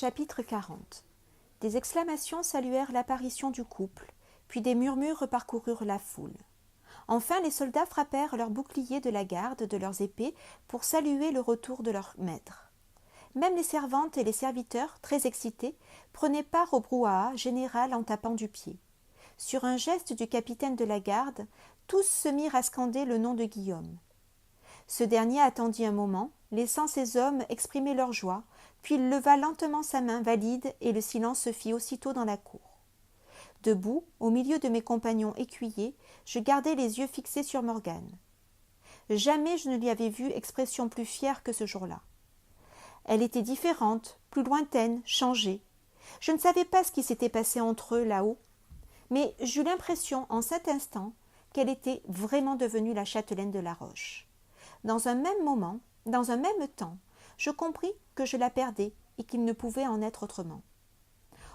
Chapitre 40. Des exclamations saluèrent l'apparition du couple, puis des murmures parcoururent la foule. Enfin, les soldats frappèrent leurs boucliers de la garde de leurs épées pour saluer le retour de leur maître. Même les servantes et les serviteurs, très excités, prenaient part au brouhaha général en tapant du pied. Sur un geste du capitaine de la garde, tous se mirent à scander le nom de Guillaume. Ce dernier attendit un moment, laissant ses hommes exprimer leur joie, puis il leva lentement sa main valide et le silence se fit aussitôt dans la cour. Debout, au milieu de mes compagnons écuyers, je gardai les yeux fixés sur Morgane. Jamais je ne lui avais vu expression plus fière que ce jour-là. Elle était différente, plus lointaine, changée. Je ne savais pas ce qui s'était passé entre eux là-haut, mais j'eus l'impression en cet instant qu'elle était vraiment devenue la châtelaine de la Roche. Dans un même temps, je compris que je la perdais et qu'il ne pouvait en être autrement.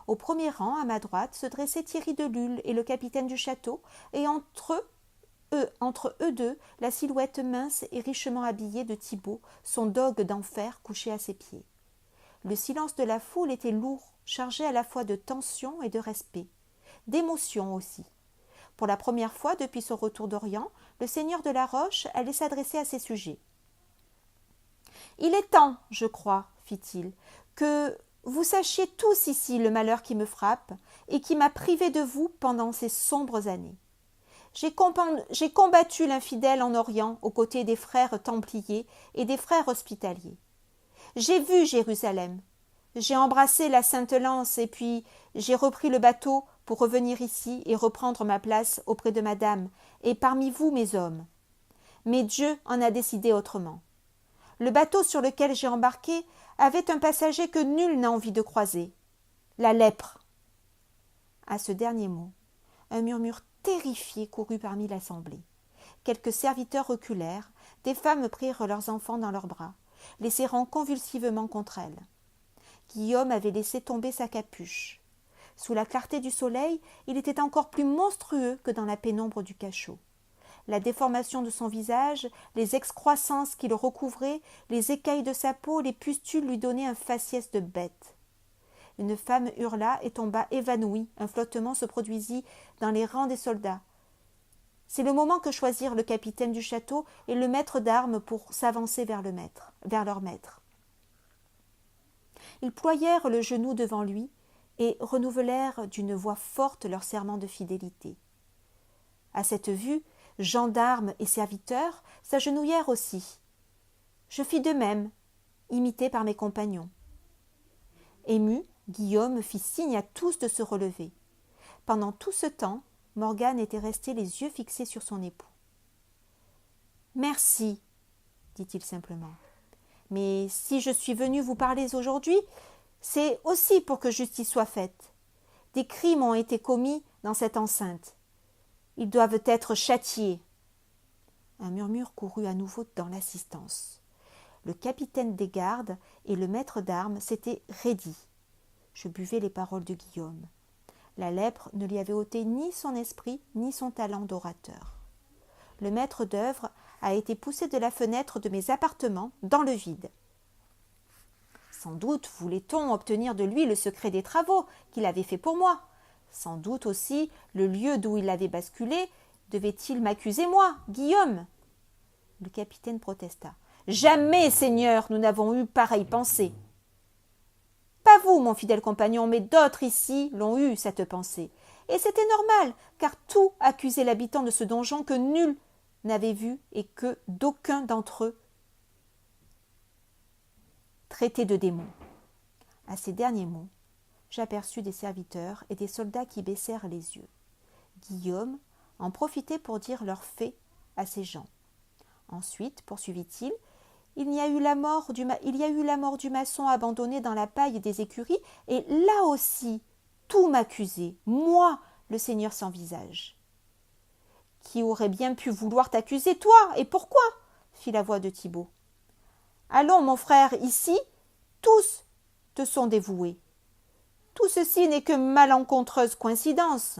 Au premier rang, à ma droite, se dressaient Thierry de Lhulle et le capitaine du château, et entre eux deux, la silhouette mince et richement habillée de Thibaut, son dogue d'enfer couché à ses pieds. Le silence de la foule était lourd, chargé à la fois de tension et de respect, d'émotion aussi. Pour la première fois depuis son retour d'Orient, le seigneur de la Roche allait s'adresser à ses sujets. « Il est temps, je crois, fit-il, que vous sachiez tous ici le malheur qui me frappe et qui m'a privé de vous pendant ces sombres années. J'ai combattu l'infidèle en Orient aux côtés des frères templiers et des frères hospitaliers. J'ai vu Jérusalem, j'ai embrassé la Sainte Lance et puis j'ai repris le bateau pour revenir ici et reprendre ma place auprès de madame et parmi vous mes hommes. Mais Dieu en a décidé autrement. Le bateau sur lequel j'ai embarqué avait un passager que nul n'a envie de croiser, la lèpre. » À ce dernier mot, un murmure terrifié courut parmi l'assemblée. Quelques serviteurs reculèrent, des femmes prirent leurs enfants dans leurs bras, les serrant convulsivement contre elles. Guillaume avait laissé tomber sa capuche. Sous la clarté du soleil, il était encore plus monstrueux que dans la pénombre du cachot. La déformation de son visage, les excroissances qui le recouvraient, les écailles de sa peau, les pustules lui donnaient un faciès de bête. Une femme hurla et tomba évanouie. Un flottement se produisit dans les rangs des soldats. C'est le moment que choisirent le capitaine du château et le maître d'armes pour s'avancer vers leur maître. Ils ployèrent le genou devant lui et renouvelèrent d'une voix forte leur serment de fidélité. À cette vue, gendarmes et serviteurs s'agenouillèrent aussi. Je fis de même, imité par mes compagnons. Ému, Guillaume fit signe à tous de se relever. Pendant tout ce temps, Morgane était restée les yeux fixés sur son époux. « Merci, dit-il simplement. Mais si je suis venu vous parler aujourd'hui, c'est aussi pour que justice soit faite. Des crimes ont été commis dans cette enceinte. Ils doivent être châtiés. » Un murmure courut à nouveau dans l'assistance. Le capitaine des gardes et le maître d'armes s'étaient raidis. Je buvais les paroles de Guillaume. La lèpre ne lui avait ôté ni son esprit ni son talent d'orateur. Le maître d'œuvre a été poussé de la fenêtre de mes appartements dans le vide. Sans doute voulait-on obtenir de lui le secret des travaux qu'il avait fait pour moi. Sans doute aussi le lieu d'où il avait basculé devait-il m'accuser moi, Guillaume. Le capitaine protesta. « Jamais, Seigneur, nous n'avons eu pareille pensée. » Pas vous, mon fidèle compagnon, mais d'autres ici l'ont eu, cette pensée. Et c'était normal, car tout accusait l'habitant de ce donjon que nul n'avait vu et que d'aucun d'entre eux traitait de démon. À ces derniers mots, j'aperçus des serviteurs et des soldats qui baissèrent les yeux. Guillaume en profitait pour dire leurs faits à ces gens. Ensuite, poursuivit-il, il y a eu la mort du maçon abandonné dans la paille des écuries, et là aussi, tout m'accusait, moi, le Seigneur sans visage. « Qui aurait bien pu vouloir t'accuser, toi, et pourquoi ?» fit la voix de Thibaut. « Allons, mon frère, ici, tous te sont dévoués. Tout ceci n'est que malencontreuse coïncidence. »«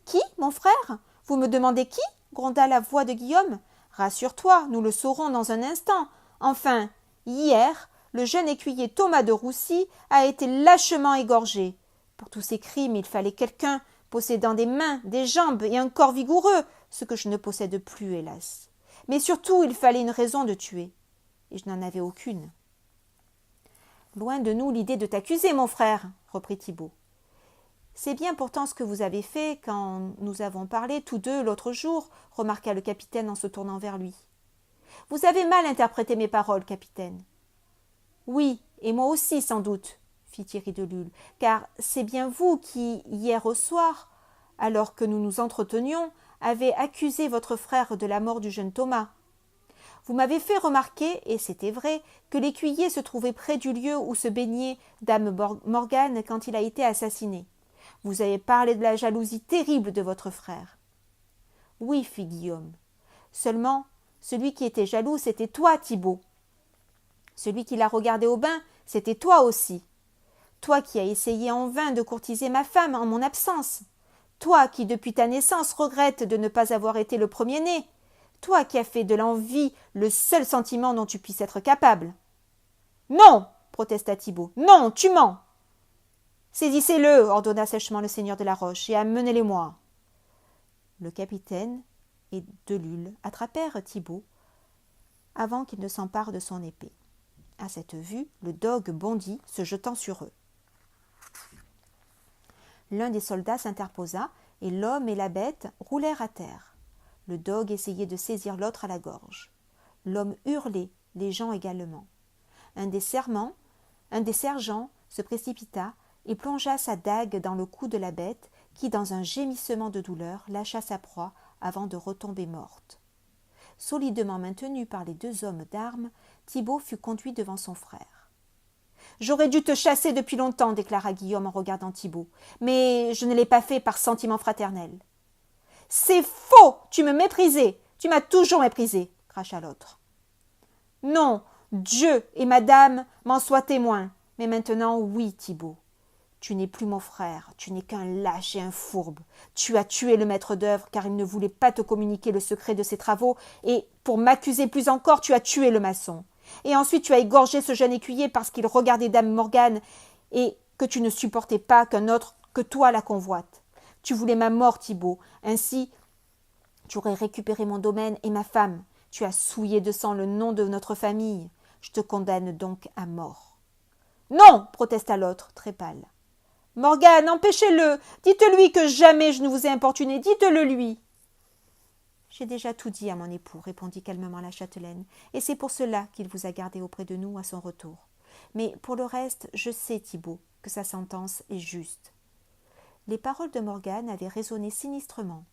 Qui, mon frère ? Vous me demandez qui ?» gronda la voix de Guillaume. « Rassure-toi, nous le saurons dans un instant. Enfin, hier, le jeune écuyer Thomas de Roussy a été lâchement égorgé. Pour tous ces crimes, il fallait quelqu'un possédant des mains, des jambes et un corps vigoureux, ce que je ne possède plus, hélas. Mais surtout, il fallait une raison de tuer, et je n'en avais aucune. Loin de nous l'idée de t'accuser, mon frère, reprit Thibault. C'est bien pourtant ce que vous avez fait quand nous avons parlé tous deux l'autre jour, remarqua le capitaine en se tournant vers lui. Vous avez mal interprété mes paroles, capitaine. Oui, et moi aussi, sans doute, fit Thierry de Lulles, car c'est bien vous qui, hier au soir, alors que nous nous entretenions, avez accusé votre frère de la mort du jeune Thomas. Vous m'avez fait remarquer, et c'était vrai, que l'écuyer se trouvait près du lieu où se baignait dame Morgane quand il a été assassiné. Vous avez parlé de la jalousie terrible de votre frère. Oui, fit Guillaume. Seulement, celui qui était jaloux, c'était toi, Thibault. Celui qui l'a regardé au bain, c'était toi aussi. Toi qui as essayé en vain de courtiser ma femme en mon absence. Toi qui, depuis ta naissance, regrettes de ne pas avoir été le premier-né. Toi qui as fait de l'envie le seul sentiment dont tu puisses être capable. Non, protesta Thibault. Non, tu mens. Saisissez-le, ordonna sèchement le seigneur de la Roche, et amenez-les-moi. Le capitaine et de Lulles attrapèrent Thibault avant qu'il ne s'empare de son épée. À cette vue, le dogue bondit, se jetant sur eux. L'un des soldats s'interposa, et l'homme et la bête roulèrent à terre. Le dogue essayait de saisir l'autre à la gorge. L'homme hurlait, les gens également. Un des sergents se précipita et plongea sa dague dans le cou de la bête, qui, dans un gémissement de douleur, lâcha sa proie avant de retomber morte. Solidement maintenu par les deux hommes d'armes, Thibault fut conduit devant son frère. « J'aurais dû te chasser depuis longtemps, déclara Guillaume en regardant Thibault, mais je ne l'ai pas fait par sentiment fraternel. C'est faux, tu me méprisais, tu m'as toujours méprisé, cracha l'autre. Non, Dieu et madame m'en soient témoins, mais maintenant oui, Thibault. Tu n'es plus mon frère, tu n'es qu'un lâche et un fourbe. Tu as tué le maître d'œuvre car il ne voulait pas te communiquer le secret de ses travaux, et, pour m'accuser plus encore, tu as tué le maçon. Et ensuite tu as égorgé ce jeune écuyer parce qu'il regardait dame Morgane, et que tu ne supportais pas qu'un autre que toi la convoite. Tu voulais ma mort, Thibault, ainsi tu aurais récupéré mon domaine et ma femme. Tu as souillé de sang le nom de notre famille. Je te condamne donc à mort. Non, protesta l'autre, très pâle. Morgane, empêchez-le, dites-lui que jamais je ne vous ai importuné, dites-le lui. J'ai déjà tout dit à mon époux, répondit calmement la châtelaine, et c'est pour cela qu'il vous a gardé auprès de nous à son retour. Mais pour le reste, je sais, Thibault, que sa sentence est juste. Les paroles de Morgane avaient résonné sinistrement.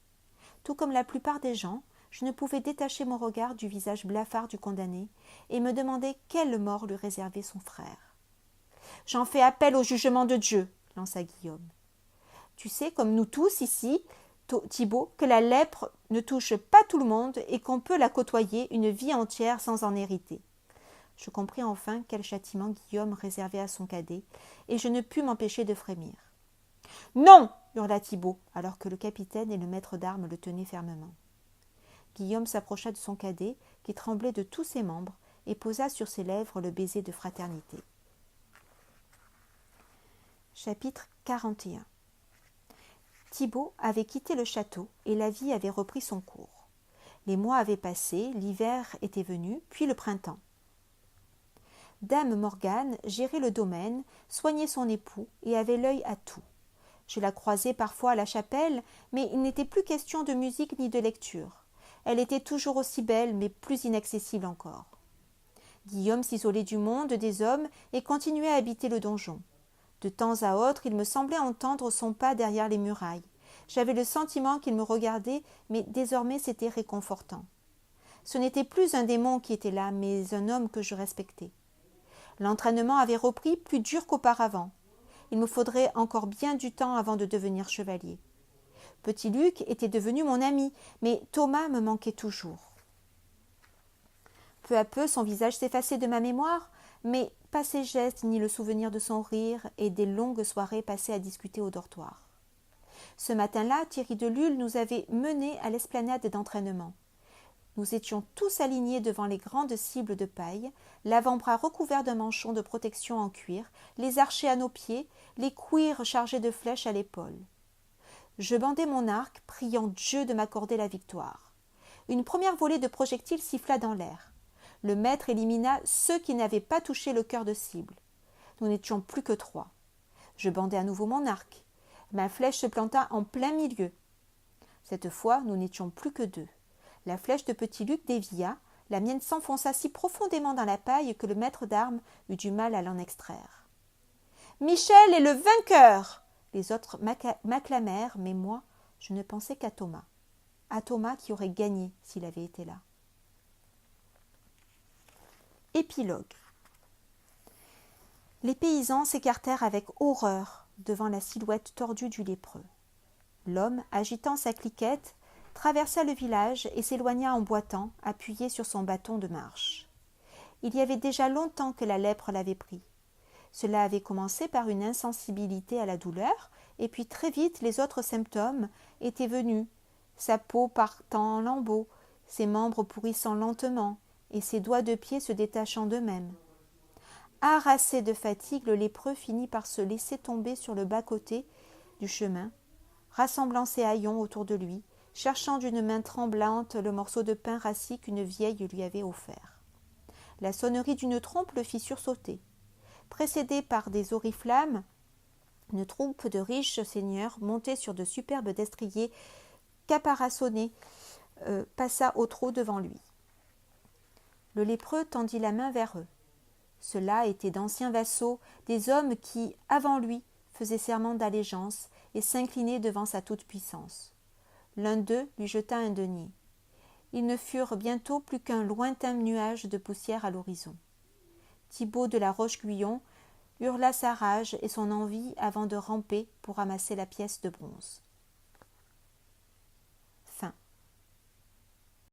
Tout comme la plupart des gens, je ne pouvais détacher mon regard du visage blafard du condamné et me demander quelle mort lui réservait son frère. « J'en fais appel au jugement de Dieu, » lança Guillaume. « Tu sais, comme nous tous ici, Thibault, que la lèpre ne touche pas tout le monde et qu'on peut la côtoyer une vie entière sans en hériter. » Je compris enfin quel châtiment Guillaume réservait à son cadet, et je ne pus m'empêcher de frémir. « Non !» hurla Thibault, alors que le capitaine et le maître d'armes le tenaient fermement. Guillaume s'approcha de son cadet, qui tremblait de tous ses membres, et posa sur ses lèvres le baiser de fraternité. Chapitre 41. Thibault avait quitté le château, et la vie avait repris son cours. Les mois avaient passé, l'hiver était venu, puis le printemps. Dame Morgane gérait le domaine, soignait son époux, et avait l'œil à tout. Je la croisais parfois à la chapelle, mais il n'était plus question de musique ni de lecture. Elle était toujours aussi belle, mais plus inaccessible encore. Guillaume s'isolait du monde, des hommes, et continuait à habiter le donjon. De temps à autre, il me semblait entendre son pas derrière les murailles. J'avais le sentiment qu'il me regardait, mais désormais c'était réconfortant. Ce n'était plus un démon qui était là, mais un homme que je respectais. L'entraînement avait repris plus dur qu'auparavant. Il me faudrait encore bien du temps avant de devenir chevalier. Petit Luc était devenu mon ami, mais Thomas me manquait toujours. Peu à peu, son visage s'effaçait de ma mémoire, mais pas ses gestes ni le souvenir de son rire et des longues soirées passées à discuter au dortoir. Ce matin-là, Thierry de Lulles nous avait menés à l'esplanade d'entraînement. Nous étions tous alignés devant les grandes cibles de paille, l'avant-bras recouvert d'un manchon de protection en cuir, les archers à nos pieds, les cuirs chargés de flèches à l'épaule. Je bandai mon arc, priant Dieu de m'accorder la victoire. Une première volée de projectiles siffla dans l'air. Le maître élimina ceux qui n'avaient pas touché le cœur de cible. Nous n'étions plus que 3. Je bandai à nouveau mon arc. Ma flèche se planta en plein milieu. Cette fois, nous n'étions plus que 2. La flèche de Petit Luc dévia, la mienne s'enfonça si profondément dans la paille que le maître d'armes eut du mal à l'en extraire. « Michel est le vainqueur !» Les autres m'acclamèrent, mais moi, je ne pensais qu'à Thomas. À Thomas qui aurait gagné s'il avait été là. Épilogue. Les paysans s'écartèrent avec horreur devant la silhouette tordue du lépreux. L'homme, agitant sa cliquette, traversa le village et s'éloigna en boitant, appuyé sur son bâton de marche. Il y avait déjà longtemps que la lèpre l'avait pris. Cela avait commencé par une insensibilité à la douleur, et puis très vite les autres symptômes étaient venus, sa peau partant en lambeaux, ses membres pourrissant lentement, et ses doigts de pied se détachant d'eux-mêmes. Harassé de fatigue, le lépreux finit par se laisser tomber sur le bas-côté du chemin, rassemblant ses haillons autour de lui, cherchant d'une main tremblante le morceau de pain rassis qu'une vieille lui avait offert. La sonnerie d'une trompe le fit sursauter. Précédé par des oriflammes, une troupe de riches seigneurs montés sur de superbes destriers caparaçonnés passa au trot devant lui. Le lépreux tendit la main vers eux. Ceux-là étaient d'anciens vassaux, des hommes qui, avant lui, faisaient serment d'allégeance et s'inclinaient devant sa toute-puissance. L'un d'eux lui jeta un denier. Ils ne furent bientôt plus qu'un lointain nuage de poussière à l'horizon. Thibaut de la Roche-Guyon hurla sa rage et son envie avant de ramper pour ramasser la pièce de bronze.